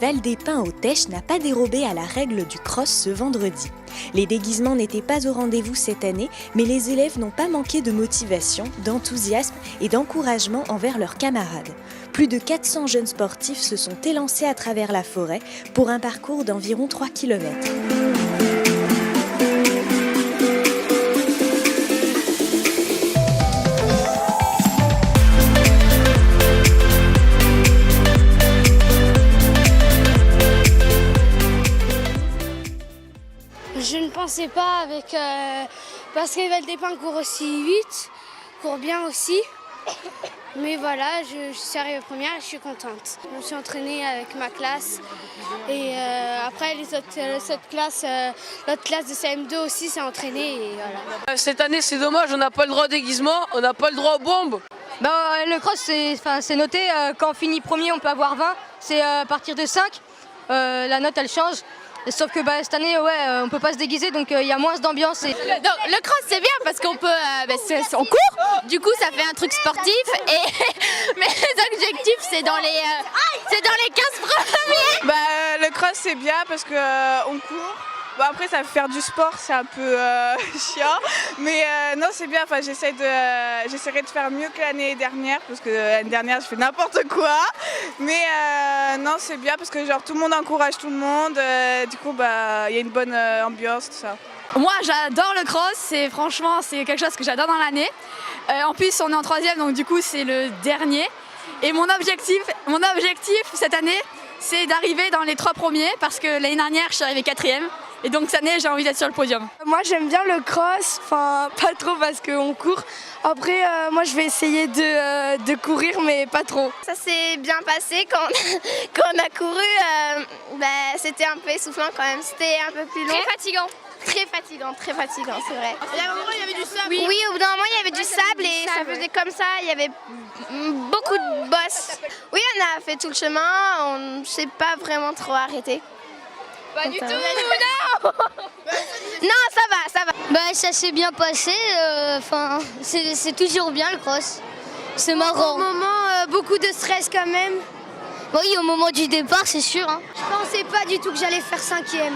Val des Pins au Tech n'a pas dérobé à la règle du cross ce vendredi. Les déguisements n'étaient pas au rendez-vous cette année, mais les élèves n'ont pas manqué de motivation, d'enthousiasme et d'encouragement envers leurs camarades. Plus de 400 jeunes sportifs se sont élancés à travers la forêt pour un parcours d'environ 3 km. Je ne pensais pas parce que Val des Pins court aussi vite, court bien aussi. Mais voilà, je suis arrivée première et je suis contente. Je me suis entraînée avec ma classe et après l'autre classe de CM2 aussi s'est entraînée et voilà. Cette année c'est dommage, on n'a pas le droit au déguisement, on n'a pas le droit aux bombes. Le cross c'est noté, quand on finit premier on peut avoir 20, c'est à partir de 5, la note elle change. Sauf que cette année, on peut pas se déguiser, donc il y a moins d'ambiance. Le cross c'est bien parce qu'on peut, on court, du coup ça fait un truc sportif. Mais les objectifs c'est dans les 15 premiers. Le cross c'est bien parce que on court. Après ça faire du sport c'est un peu chiant, mais non c'est bien. Enfin j'essaierai de faire mieux que l'année dernière parce que l'année dernière je fais n'importe quoi. Mais non c'est bien parce que genre tout le monde encourage tout le monde. Du coup il y a une bonne ambiance tout ça. Moi j'adore le cross, c'est quelque chose que j'adore dans l'année. En plus on est en 3e donc du coup c'est le dernier. Et mon objectif cette année c'est d'arriver dans les 3 premiers parce que l'année dernière je suis arrivée 4e. Et donc cette année j'ai envie d'être sur le podium. Moi j'aime bien le cross, pas trop parce qu'on court. Après moi je vais essayer de courir mais pas trop. Ça s'est bien passé quand on a couru, c'était un peu essoufflant quand même, c'était un peu plus long. Très fatigant, c'est vrai. Et à un moment il y avait du sable. Oui, au bout d'un moment il y avait du sable et ça faisait comme ça, il y avait beaucoup de bosses. Oui, on a fait tout le chemin, on ne s'est pas vraiment trop arrêté. Pas du tout, non. Non, ça va. Ça s'est bien passé, c'est toujours bien le cross. C'est marrant. Au moment, beaucoup de stress quand même. Oui, au moment du départ, c'est sûr. Hein. Je pensais pas du tout que j'allais faire 5e.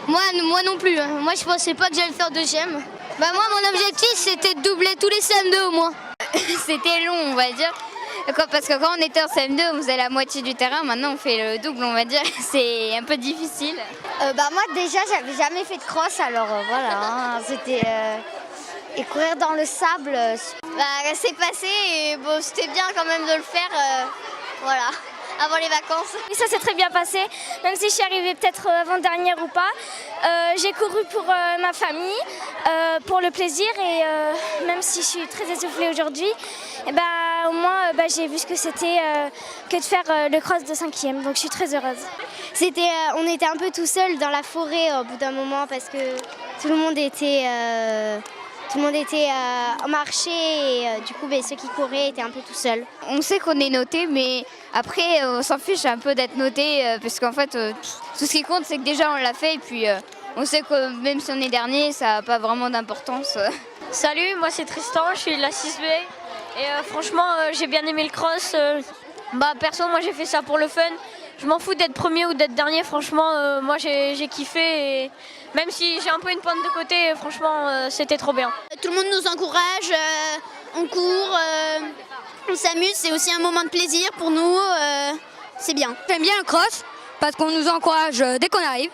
Moi non plus. Hein. Moi, je pensais pas que j'allais faire 2e. Moi, mon objectif, c'était de doubler tous les CM2 au moins. C'était long, on va dire. Parce que quand on était en CM2, on faisait la moitié du terrain. Maintenant, on fait le double, on va dire. C'est un peu difficile. Moi, déjà, j'avais jamais fait de cross, alors voilà. Hein, c'était... Et courir dans le sable, C'est passé et c'était bien quand même de le faire, voilà. Avant les vacances. Oui, ça s'est très bien passé, même si je suis arrivée peut-être avant-dernière ou pas. J'ai couru pour ma famille, pour le plaisir et même si je suis très essoufflée aujourd'hui, au moins j'ai vu ce que c'était que de faire le cross de 5e, donc je suis très heureuse. on était un peu tout seul dans la forêt au bout d'un moment parce que tout le monde était en marché et du coup ceux qui couraient étaient un peu tout seuls. On sait qu'on est noté, mais après on s'en fiche un peu d'être noté parce qu'en fait tout ce qui compte c'est que déjà on l'a fait et puis on sait que même si on est dernier ça n'a pas vraiment d'importance. Salut, moi c'est Tristan, je suis de la 6B et franchement j'ai bien aimé le cross. Perso, moi j'ai fait ça pour le fun. Je m'en fous d'être premier ou d'être dernier, franchement moi j'ai kiffé et même si j'ai un peu une pointe de côté, franchement c'était trop bien. Tout le monde nous encourage, on court, on s'amuse, c'est aussi un moment de plaisir pour nous, c'est bien. J'aime bien le cross parce qu'on nous encourage dès qu'on arrive.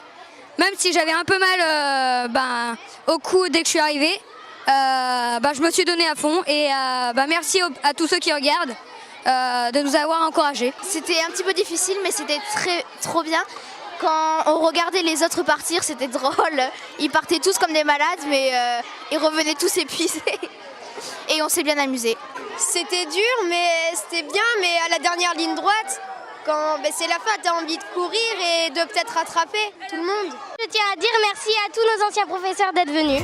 Même si j'avais un peu mal au cou dès que je suis arrivée, je me suis donnée à fond et merci à tous ceux qui regardent de nous avoir encouragés. C'était un petit peu difficile mais c'était trop bien. Quand on regardait les autres partir, c'était drôle. Ils partaient tous comme des malades, mais ils revenaient tous épuisés. Et on s'est bien amusé. C'était dur, mais c'était bien. Mais à la dernière ligne droite, quand c'est la fin, tu as envie de courir et de peut-être rattraper tout le monde. Je tiens à dire merci à tous nos anciens professeurs d'être venus.